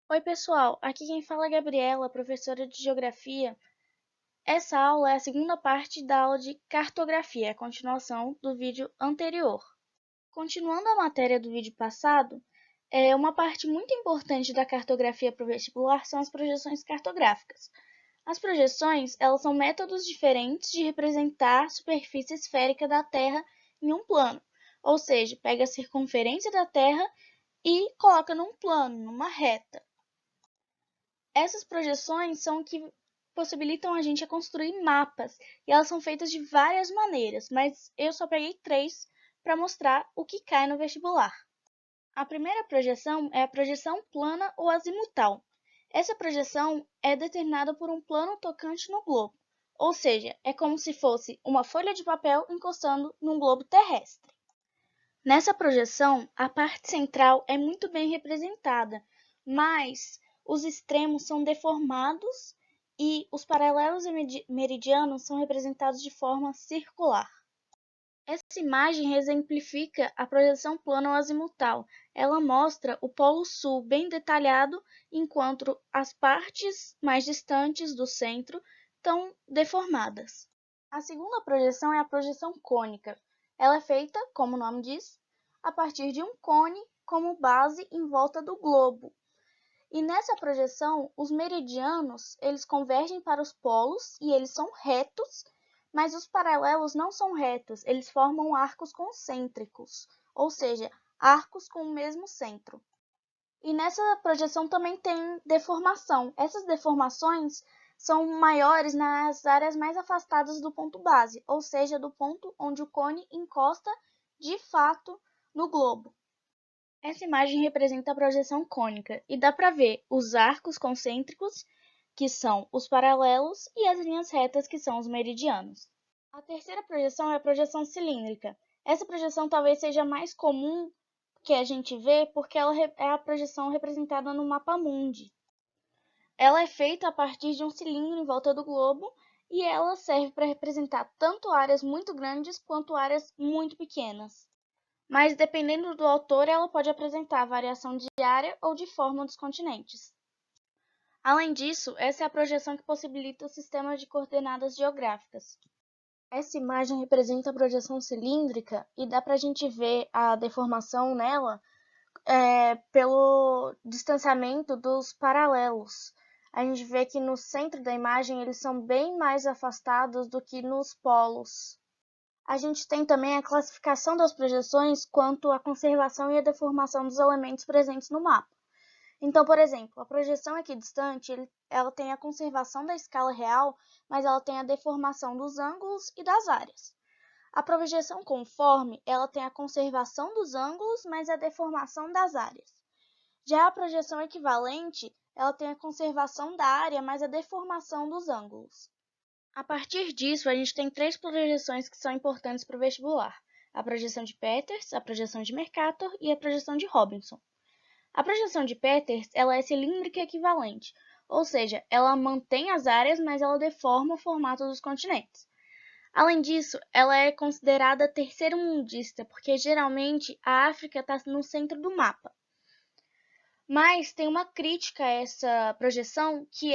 Oi, pessoal. Aqui quem fala é a Gabriela, professora de Geografia. Essa aula é a segunda parte da aula de Cartografia, a continuação do vídeo anterior. Continuando a matéria do vídeo passado, uma parte muito importante da cartografia para o vestibular são as projeções cartográficas. As projeções, elas são métodos diferentes de representar a superfície esférica da Terra em um plano, ou seja, pega a circunferência da Terra e coloca num plano, numa reta. Essas projeções são o que possibilitam a gente a construir mapas, e elas são feitas de várias maneiras, mas eu só peguei 3 para mostrar o que cai no vestibular. A primeira projeção é a projeção plana ou azimutal. Essa projeção é determinada por um plano tocante no globo, ou seja, é como se fosse uma folha de papel encostando num globo terrestre. Nessa projeção, a parte central é muito bem representada, mas os extremos são deformados e os paralelos e meridianos são representados de forma circular. Essa imagem exemplifica a projeção plana ou azimutal. Ela mostra o Polo Sul bem detalhado, enquanto as partes mais distantes do centro estão deformadas. A segunda projeção é a projeção cônica. Ela é feita, como o nome diz, a partir de um cone como base em volta do globo. E nessa projeção, os meridianos, eles convergem para os polos e eles são retos, mas os paralelos não são retos, eles formam arcos concêntricos, ou seja, arcos com o mesmo centro. E nessa projeção também tem deformação. Essas deformações são maiores nas áreas mais afastadas do ponto base, ou seja, do ponto onde o cone encosta de fato no globo. Essa imagem representa a projeção cônica e dá para ver os arcos concêntricos, que são os paralelos, e as linhas retas, que são os meridianos. A terceira projeção é a projeção cilíndrica. Essa projeção talvez seja a mais comum que a gente vê porque ela é a projeção representada no mapa mundi. Ela é feita a partir de um cilindro em volta do globo e ela serve para representar tanto áreas muito grandes quanto áreas muito pequenas. Mas dependendo do autor, ela pode apresentar variação de área ou de forma dos continentes. Além disso, essa é a projeção que possibilita o sistema de coordenadas geográficas. Essa imagem representa a projeção cilíndrica e dá para a gente ver a deformação nela pelo distanciamento dos paralelos. A gente vê que no centro da imagem eles são bem mais afastados do que nos polos. A gente tem também a classificação das projeções quanto à conservação e à deformação dos elementos presentes no mapa. Então, por exemplo, a projeção equidistante, ela tem a conservação da escala real, mas ela tem a deformação dos ângulos e das áreas. A projeção conforme, ela tem a conservação dos ângulos, mas a deformação das áreas. Já a projeção equivalente, ela tem a conservação da área, mas a deformação dos ângulos. A partir disso, a gente tem 3 projeções que são importantes para o vestibular: a projeção de Peters, a projeção de Mercator e a projeção de Robinson. A projeção de Peters, ela é cilíndrica equivalente, ou seja, ela mantém as áreas, mas ela deforma o formato dos continentes. Além disso, ela é considerada terceiro-mundista, porque geralmente a África está no centro do mapa. Mas tem uma crítica a essa projeção, que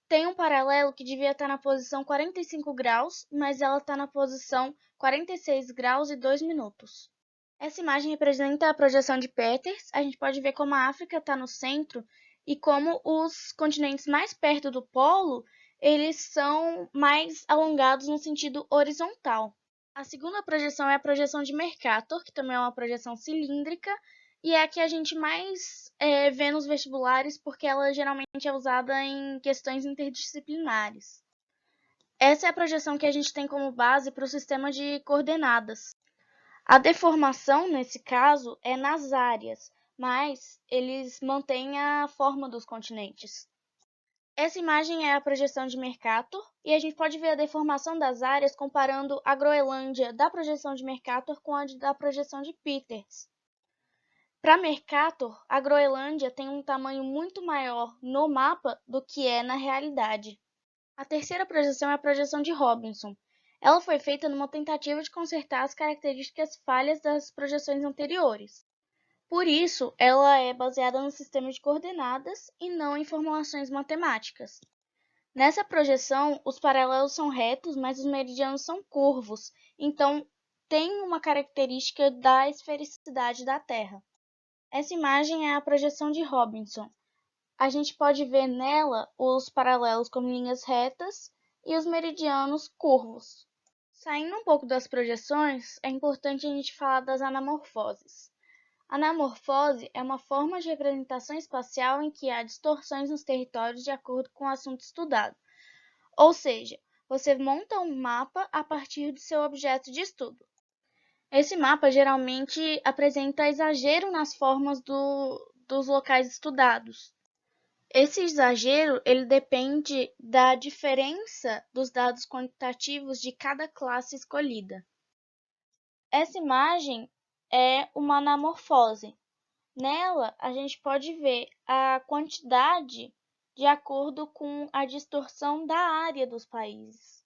tem um paralelo que devia estar na posição 45 graus, mas ela está na posição 46 graus e 2 minutos. Essa imagem representa a projeção de Peters. A gente pode ver como a África está no centro e como os continentes mais perto do polo, eles são mais alongados no sentido horizontal. A segunda projeção é a projeção de Mercator, que também é uma projeção cilíndrica, e é a que a gente mais vê nos vestibulares, porque ela geralmente é usada em questões interdisciplinares. Essa é a projeção que a gente tem como base para o sistema de coordenadas. A deformação, nesse caso, é nas áreas, mas eles mantêm a forma dos continentes. Essa imagem é a projeção de Mercator, e a gente pode ver a deformação das áreas comparando a Groenlândia da projeção de Mercator com a da projeção de Peters. Para Mercator, a Groenlândia tem um tamanho muito maior no mapa do que é na realidade. A terceira projeção é a projeção de Robinson. Ela foi feita numa tentativa de consertar as características falhas das projeções anteriores. Por isso, ela é baseada no sistema de coordenadas e não em formulações matemáticas. Nessa projeção, os paralelos são retos, mas os meridianos são curvos, então tem uma característica da esfericidade da Terra. Essa imagem é a projeção de Robinson. A gente pode ver nela os paralelos como linhas retas e os meridianos curvos. Saindo um pouco das projeções, é importante a gente falar das anamorfoses. Anamorfose é uma forma de representação espacial em que há distorções nos territórios de acordo com o assunto estudado. Ou seja, você monta um mapa a partir do seu objeto de estudo. Esse mapa geralmente apresenta exagero nas formas dos locais estudados. Esse exagero ele depende da diferença dos dados quantitativos de cada classe escolhida. Essa imagem é uma anamorfose. Nela, a gente pode ver a quantidade de acordo com a distorção da área dos países.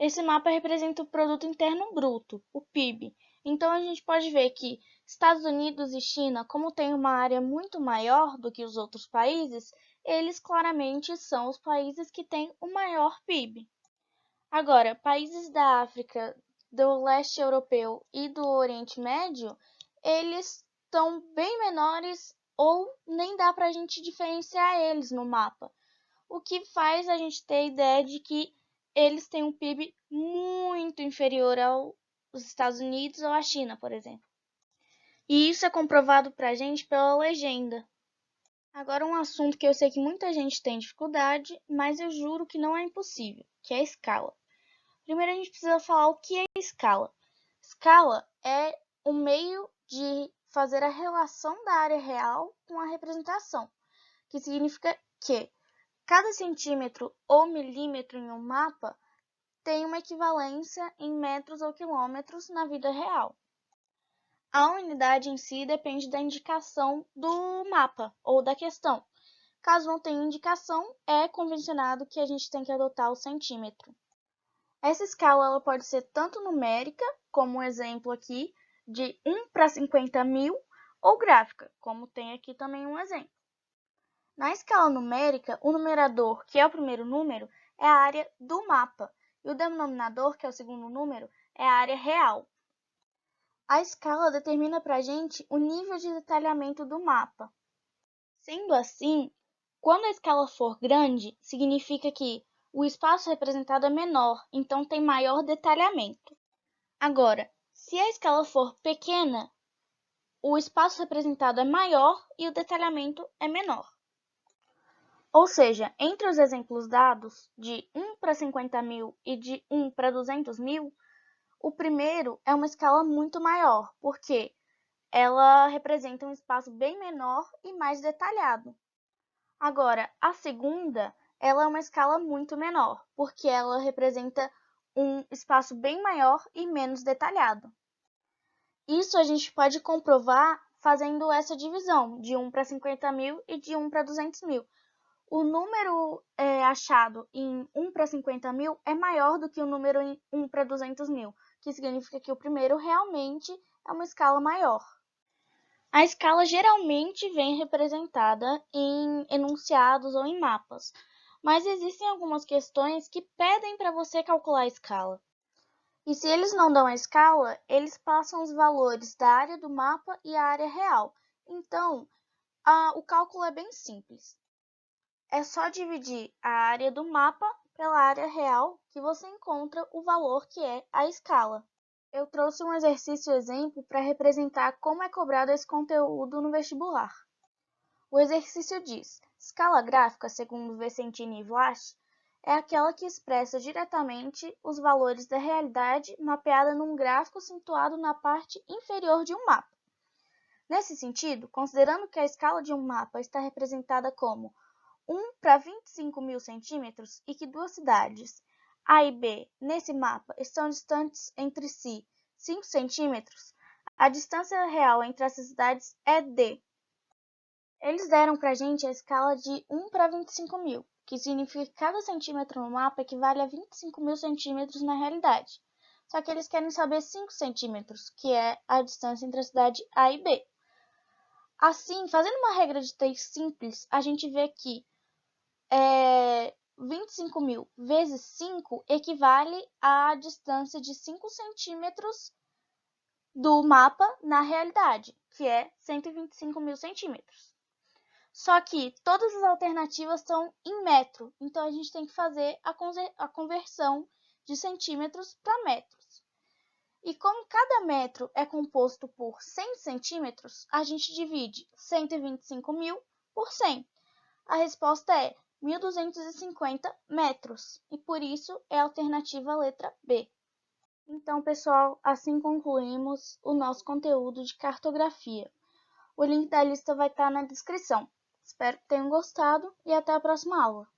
Esse mapa representa o Produto Interno Bruto, o PIB. Então, a gente pode ver que Estados Unidos e China, como têm uma área muito maior do que os outros países, eles claramente são os países que têm o maior PIB. Agora, países da África, do leste europeu e do Oriente Médio, eles estão bem menores ou nem dá para a gente diferenciar eles no mapa, o que faz a gente ter a ideia de que eles têm um PIB muito inferior aos Estados Unidos ou à China, por exemplo. E isso é comprovado para a gente pela legenda. Agora um assunto que eu sei que muita gente tem dificuldade, mas eu juro que não é impossível, que é a escala. Primeiro a gente precisa falar o que é escala. Escala é o meio de fazer a relação da área real com a representação, que significa que cada centímetro ou milímetro em um mapa tem uma equivalência em metros ou quilômetros na vida real. A unidade em si depende da indicação do mapa ou da questão. Caso não tenha indicação, é convencionado que a gente tem que adotar o centímetro. Essa escala ela pode ser tanto numérica, como um exemplo aqui, de 1 para 50.000, ou gráfica, como tem aqui também um exemplo. Na escala numérica, o numerador, que é o primeiro número, é a área do mapa, e o denominador, que é o segundo número, é a área real. A escala determina para a gente o nível de detalhamento do mapa. Sendo assim, quando a escala for grande, significa que o espaço representado é menor, então tem maior detalhamento. Agora, se a escala for pequena, o espaço representado é maior e o detalhamento é menor. Ou seja, entre os exemplos dados de 1 para 50.000 e de 1 para 200.000, o primeiro é uma escala muito maior, porque ela representa um espaço bem menor e mais detalhado. Agora, a segunda, ela é uma escala muito menor, porque ela representa um espaço bem maior e menos detalhado. Isso a gente pode comprovar fazendo essa divisão de 1 para 50.000 e de 1 para 200.000. O número achado em 1 para 50.000 é maior do que o número em 1 para 200.000, que significa que o primeiro realmente é uma escala maior. A escala geralmente vem representada em enunciados ou em mapas, mas existem algumas questões que pedem para você calcular a escala. E se eles não dão a escala, eles passam os valores da área do mapa e a área real. Então, o cálculo é bem simples. É só dividir a área do mapa pela área real que você encontra o valor que é a escala. Eu trouxe um exercício exemplo para representar como é cobrado esse conteúdo no vestibular. O exercício diz: escala gráfica, segundo Vicentini e Vlach, é aquela que expressa diretamente os valores da realidade mapeada num gráfico situado na parte inferior de um mapa. Nesse sentido, considerando que a escala de um mapa está representada como 1 para 25.000 centímetros e que duas cidades, A e B, nesse mapa, estão distantes entre si 5 centímetros, a distância real entre essas cidades é D. Eles deram para a gente a escala de 1 para 25.000, que significa que cada centímetro no mapa equivale a 25.000 centímetros na realidade. Só que eles querem saber 5 centímetros, que é a distância entre a cidade A e B. Assim, fazendo uma regra de 3 simples, a gente vê que 25.000 vezes 5 equivale à distância de 5 centímetros do mapa na realidade, que é 125.000 centímetros. Só que todas as alternativas estão em metro, então a gente tem que fazer a conversão de centímetros para metros. E como cada metro é composto por 100 centímetros, a gente divide 125.000 por 100. A resposta é 1.250 metros, e por isso é a alternativa letra B. Então, pessoal, assim concluímos o nosso conteúdo de cartografia. O link da lista vai estar na descrição. Espero que tenham gostado e até a próxima aula.